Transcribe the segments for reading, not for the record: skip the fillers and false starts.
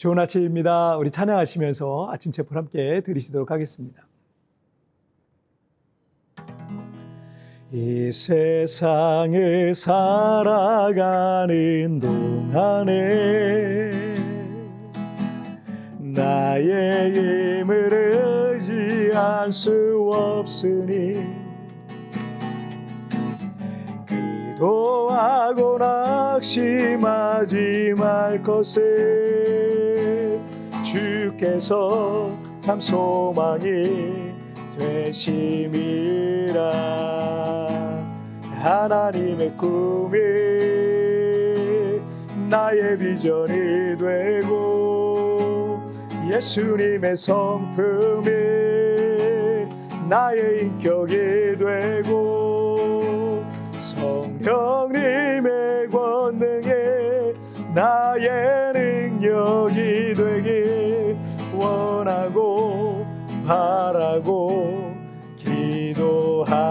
좋은 아침입니다. 우리 찬양하시면서 아침 제풀 함께 들으시도록 하겠습니다. 이 세상을 살아가는 동안에 나의 힘을 의지할 수 없으니 기도하고 낙심하지 말 것을 주께서 참 소망이 되심이라. 하나님의 꿈이 나의 비전이 되고 예수님의 성품이 나의 인격이 되고 성령님의 권능에 나의 능력이 되길 원하고 바라고 기도합니다.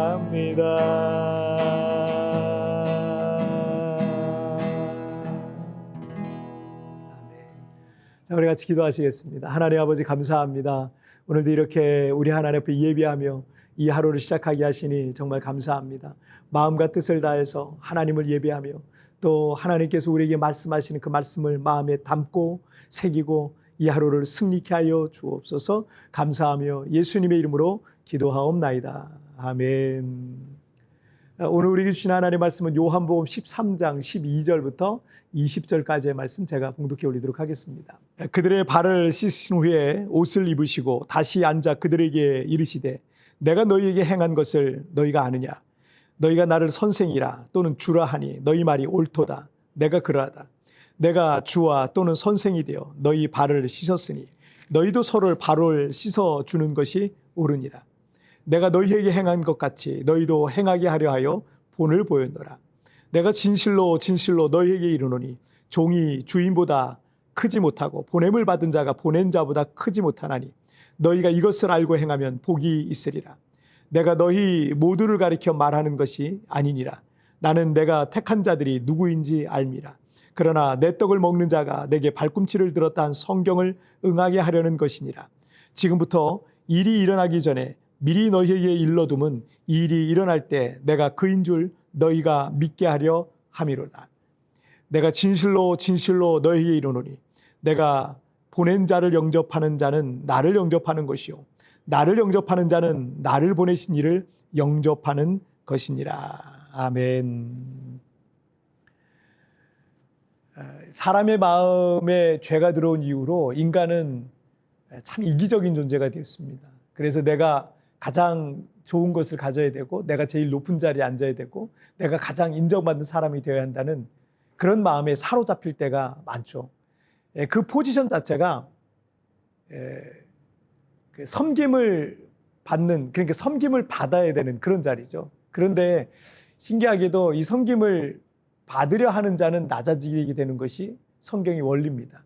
자, 우리 같이 기도하시겠습니다. 하나님 아버지 감사합니다. 오늘도 이렇게 우리 하나님 앞에 예배하며 이 하루를 시작하게 하시니 정말 감사합니다. 마음과 뜻을 다해서 하나님을 예배하며 또 하나님께서 우리에게 말씀하시는 그 말씀을 마음에 담고 새기고 이 하루를 승리케 하여 주옵소서. 감사하며 예수님의 이름으로 기도하옵나이다. 아멘. 오늘 우리에게 주신 하나님의 말씀은 요한복음 13장 12절부터 20절까지의 말씀 제가 봉독해 올리도록 하겠습니다. 그들의 발을 씻으신 후에 옷을 입으시고 다시 앉아 그들에게 이르시되 내가 너희에게 행한 것을 너희가 아느냐? 너희가 나를 선생이라 또는 주라 하니 너희 말이 옳도다. 내가 그러하다. 내가 주와 또는 선생이 되어 너희 발을 씻었으니 너희도 서로를 발을 씻어주는 것이 옳으니라. 내가 너희에게 행한 것 같이 너희도 행하게 하려 하여 본을 보였노라. 내가 진실로 진실로 너희에게 이르노니 종이 주인보다 크지 못하고 보냄을 받은 자가 보낸 자보다 크지 못하나니 너희가 이것을 알고 행하면 복이 있으리라. 내가 너희 모두를 가리켜 말하는 것이 아니니라. 나는 내가 택한 자들이 누구인지 알미라. 그러나 내 떡을 먹는 자가 내게 발꿈치를 들었다 한 성경을 응하게 하려는 것이니라. 지금부터 일이 일어나기 전에 미리 너희에게 일러둠은 이 일이 일어날 때 내가 그인 줄 너희가 믿게 하려 함이로다. 내가 진실로 진실로 너희에게 이르노니 내가 보낸 자를 영접하는 자는 나를 영접하는 것이요 나를 영접하는 자는 나를 보내신 이를 영접하는 것이니라. 아멘. 사람의 마음에 죄가 들어온 이후로 인간은 참 이기적인 존재가 되었습니다. 그래서 내가 가장 좋은 것을 가져야 되고 내가 제일 높은 자리에 앉아야 되고 내가 가장 인정받는 사람이 되어야 한다는 그런 마음에 사로잡힐 때가 많죠. 그 포지션 자체가 섬김을 받는, 그러니까 섬김을 받아야 되는 그런 자리죠. 그런데 신기하게도 이 섬김을 받으려 하는 자는 낮아지게 되는 것이 성경의 원리입니다.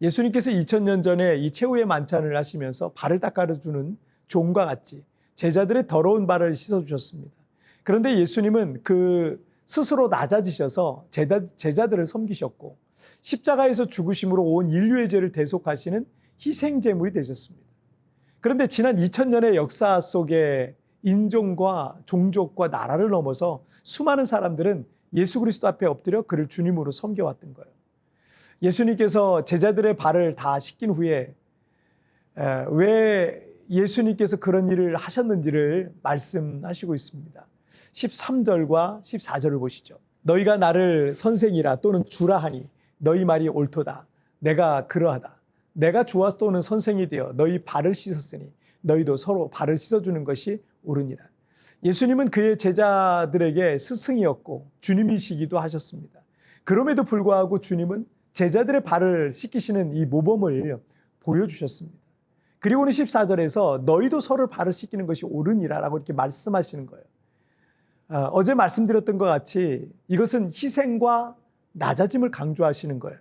예수님께서 2000년 전에 이 최후의 만찬을 하시면서 발을 닦아주는 종과 같이 제자들의 더러운 발을 씻어주셨습니다. 그런데 예수님은 그 스스로 낮아지셔서 제자들을 섬기셨고 십자가에서 죽으심으로 온 인류의 죄를 대속하시는 희생제물이 되셨습니다. 그런데 지난 2000년의 역사 속에 인종과 종족과 나라를 넘어서 수많은 사람들은 예수 그리스도 앞에 엎드려 그를 주님으로 섬겨왔던 거예요. 예수님께서 제자들의 발을 다 씻긴 후에 왜 예수님께서 그런 일을 하셨는지를 말씀하시고 있습니다. 13절과 14절을 보시죠. 너희가 나를 선생이라 또는 주라 하니 너희 말이 옳도다. 내가 그러하다. 내가 주와 또는 선생이 되어 너희 발을 씻었으니 너희도 서로 발을 씻어주는 것이 옳으니라. 예수님은 그의 제자들에게 스승이었고 주님이시기도 하셨습니다. 그럼에도 불구하고 주님은 제자들의 발을 씻기시는 이 모범을 보여주셨습니다. 그리고는 14절에서 너희도 서로 발을 씻기는 것이 옳으니라라고 이렇게 말씀하시는 거예요. 어제 말씀드렸던 것 같이 이것은 희생과 낮아짐을 강조하시는 거예요.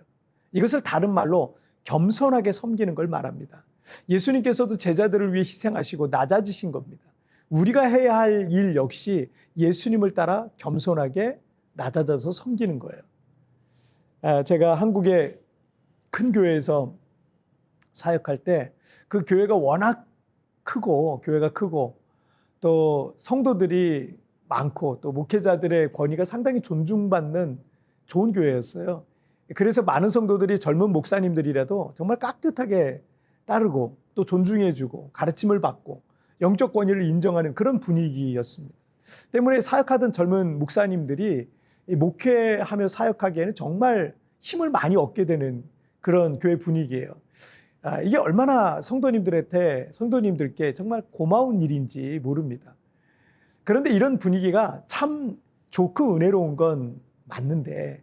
이것을 다른 말로 겸손하게 섬기는 걸 말합니다. 예수님께서도 제자들을 위해 희생하시고 낮아지신 겁니다. 우리가 해야 할 일 역시 예수님을 따라 겸손하게 낮아져서 섬기는 거예요. 제가 한국의 큰 교회에서 사역할 때 그 교회가 워낙 교회가 크고 또 성도들이 많고 또 목회자들의 권위가 상당히 존중받는 좋은 교회였어요. 그래서 많은 성도들이 젊은 목사님들이라도 정말 깍듯하게 따르고 또 존중해주고 가르침을 받고 영적 권위를 인정하는 그런 분위기였습니다. 때문에 사역하던 젊은 목사님들이 목회하며 사역하기에는 정말 힘을 많이 얻게 되는 그런 교회 분위기예요. 이게 얼마나 성도님들께 정말 고마운 일인지 모릅니다. 그런데 이런 분위기가 참 좋고 은혜로운 건 맞는데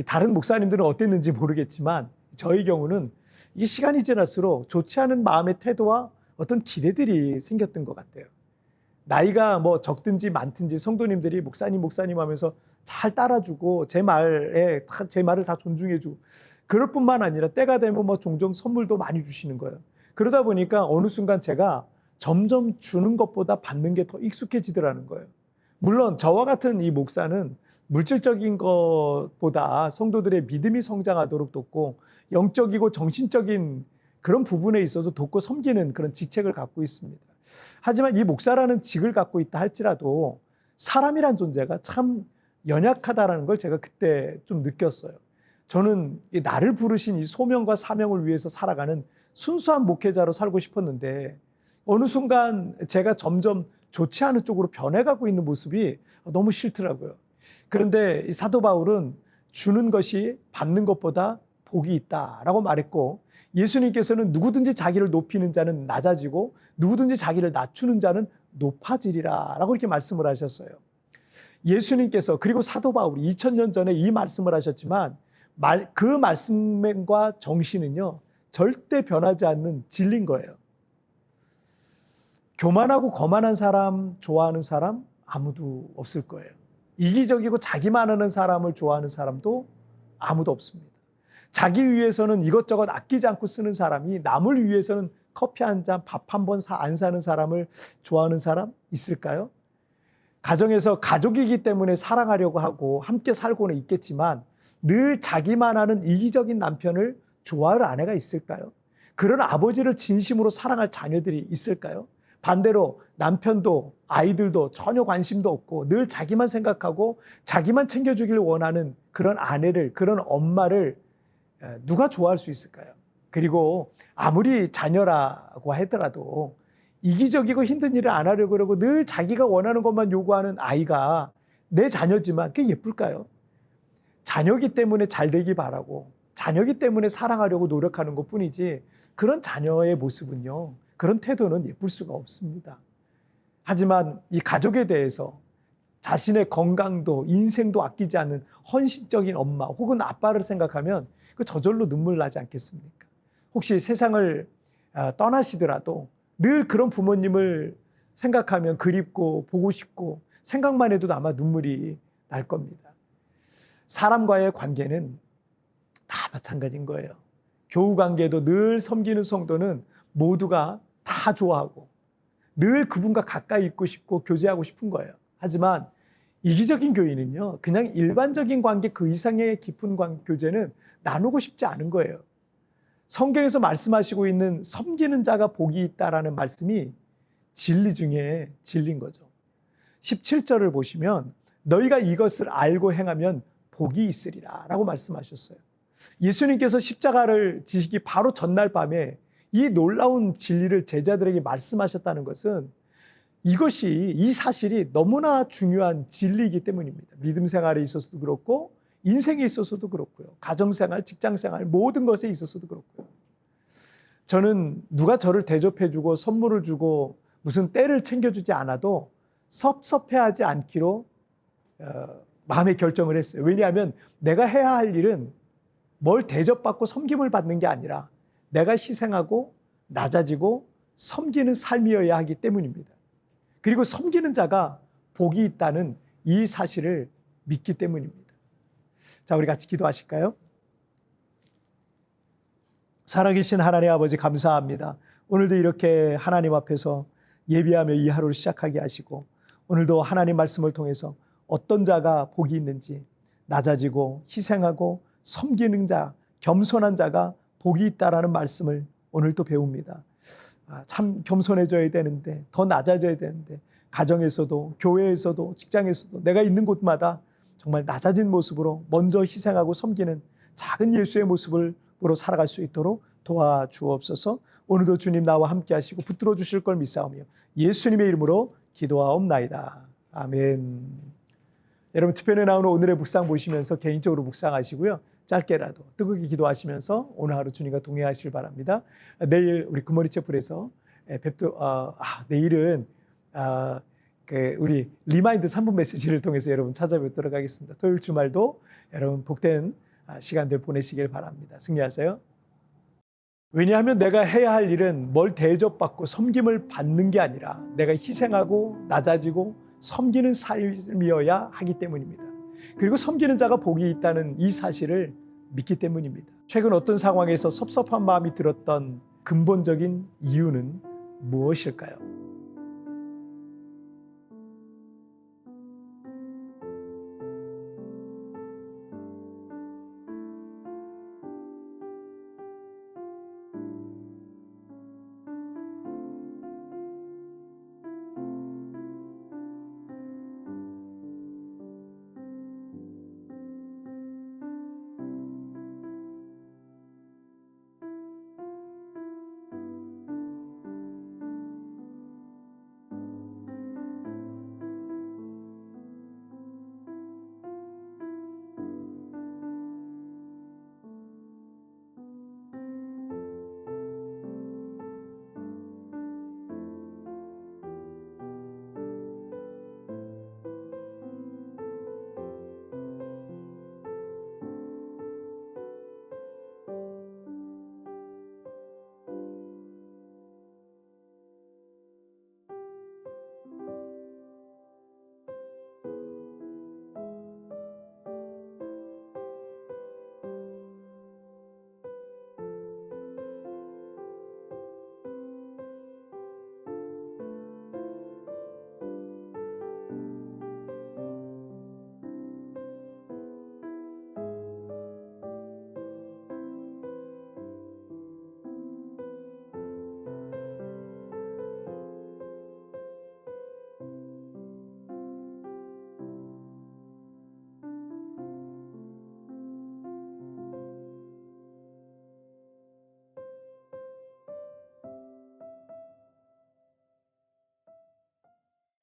다른 목사님들은 어땠는지 모르겠지만 저의 경우는 이게 시간이 지날수록 좋지 않은 마음의 태도와 어떤 기대들이 생겼던 것 같아요. 나이가 뭐 적든지 많든지 성도님들이 목사님 하면서 잘 따라주고 제 말을 다 존중해주고 그럴 뿐만 아니라 때가 되면 뭐 종종 선물도 많이 주시는 거예요. 그러다 보니까 어느 순간 제가 점점 주는 것보다 받는 게 더 익숙해지더라는 거예요. 물론 저와 같은 이 목사는 물질적인 것보다 성도들의 믿음이 성장하도록 돕고 영적이고 정신적인 그런 부분에 있어서 돕고 섬기는 그런 직책을 갖고 있습니다. 하지만 이 목사라는 직을 갖고 있다 할지라도 사람이란 존재가 참 연약하다라는 걸 제가 그때 좀 느꼈어요. 저는 나를 부르신 이 소명과 사명을 위해서 살아가는 순수한 목회자로 살고 싶었는데 어느 순간 제가 점점 좋지 않은 쪽으로 변해가고 있는 모습이 너무 싫더라고요. 그런데 이 사도 바울은 주는 것이 받는 것보다 복이 있다라고 말했고 예수님께서는 누구든지 자기를 높이는 자는 낮아지고 누구든지 자기를 낮추는 자는 높아지리라 라고 이렇게 말씀을 하셨어요. 예수님께서 그리고 사도 바울이 2000년 전에 이 말씀을 하셨지만 그 말씀과 정신은요 절대 변하지 않는 진리인 거예요. 교만하고 거만한 사람 좋아하는 사람 아무도 없을 거예요. 이기적이고 자기만 하는 사람을 좋아하는 사람도 아무도 없습니다. 자기 위해서는 이것저것 아끼지 않고 쓰는 사람이 남을 위해서는 커피 한 잔, 밥 한 번 안 사는 사람을 좋아하는 사람 있을까요? 가정에서 가족이기 때문에 사랑하려고 하고 함께 살고는 있겠지만 늘 자기만 하는 이기적인 남편을 좋아할 아내가 있을까요? 그런 아버지를 진심으로 사랑할 자녀들이 있을까요? 반대로 남편도 아이들도 전혀 관심도 없고 늘 자기만 생각하고 자기만 챙겨주길 원하는 그런 아내를, 그런 엄마를 누가 좋아할 수 있을까요? 그리고 아무리 자녀라고 하더라도 이기적이고 힘든 일을 안 하려고 그러고 늘 자기가 원하는 것만 요구하는 아이가 내 자녀지만 그게 예쁠까요? 자녀기 때문에 잘 되기 바라고 자녀기 때문에 사랑하려고 노력하는 것뿐이지 그런 자녀의 모습은요, 그런 태도는 예쁠 수가 없습니다. 하지만 이 가족에 대해서 자신의 건강도 인생도 아끼지 않는 헌신적인 엄마 혹은 아빠를 생각하면 그 저절로 눈물 나지 않겠습니까? 혹시 세상을 떠나시더라도 늘 그런 부모님을 생각하면 그립고 보고 싶고 생각만 해도 아마 눈물이 날 겁니다. 사람과의 관계는 다 마찬가지인 거예요. 교우 관계도 늘 섬기는 성도는 모두가 다 좋아하고 늘 그분과 가까이 있고 싶고 교제하고 싶은 거예요. 하지만 이기적인 교인은요, 그냥 일반적인 관계 그 이상의 깊은 교제는 나누고 싶지 않은 거예요. 성경에서 말씀하시고 있는 섬기는 자가 복이 있다라는 말씀이 진리 중에 진리인 거죠. 17절을 보시면 너희가 이것을 알고 행하면 복이 있으리라 라고 말씀하셨어요. 예수님께서 십자가를 지시기 바로 전날 밤에 이 놀라운 진리를 제자들에게 말씀하셨다는 것은 이 사실이 너무나 중요한 진리이기 때문입니다. 믿음 생활에 있어서도 그렇고 인생에 있어서도 그렇고요. 가정생활, 직장생활 모든 것에 있어서도 그렇고요. 저는 누가 저를 대접해주고 선물을 주고 무슨 때를 챙겨주지 않아도 섭섭해하지 않기로 마음의 결정을 했어요. 왜냐하면 내가 해야 할 일은 뭘 대접받고 섬김을 받는 게 아니라 내가 희생하고 낮아지고 섬기는 삶이어야 하기 때문입니다. 그리고 섬기는 자가 복이 있다는 이 사실을 믿기 때문입니다. 자, 우리 같이 기도하실까요? 살아계신 하나님 아버지 감사합니다. 오늘도 이렇게 하나님 앞에서 예배하며 이 하루를 시작하게 하시고 오늘도 하나님 말씀을 통해서 어떤 자가 복이 있는지 낮아지고 희생하고 섬기는 자, 겸손한 자가 복이 있다라는 말씀을 오늘도 배웁니다. 참 겸손해져야 되는데, 더 낮아져야 되는데, 가정에서도 교회에서도 직장에서도 내가 있는 곳마다 정말 낮아진 모습으로 먼저 희생하고 섬기는 작은 예수의 모습으로 살아갈 수 있도록 도와주옵소서. 오늘도 주님 나와 함께 하시고 붙들어 주실 걸 믿사오며 예수님의 이름으로 기도하옵나이다. 아멘. 여러분, 특별히 나오는 오늘의 묵상 보시면서 개인적으로 묵상하시고요. 짧게라도 뜨겁게 기도하시면서 오늘 하루 주님과 동행하시길 바랍니다. 내일 우리 굿모닝 채플에서 내일은 우리 리마인드 3분 메시지를 통해서 여러분 찾아뵙도록 하겠습니다. 토요일 주말도 여러분 복된 시간들 보내시길 바랍니다. 승리하세요. 왜냐하면 내가 해야 할 일은 뭘 대접받고 섬김을 받는 게 아니라 내가 희생하고 낮아지고 섬기는 삶이어야 하기 때문입니다. 그리고 섬기는 자가 복이 있다는 이 사실을 믿기 때문입니다. 최근 어떤 상황에서 섭섭한 마음이 들었던 근본적인 이유는 무엇일까요?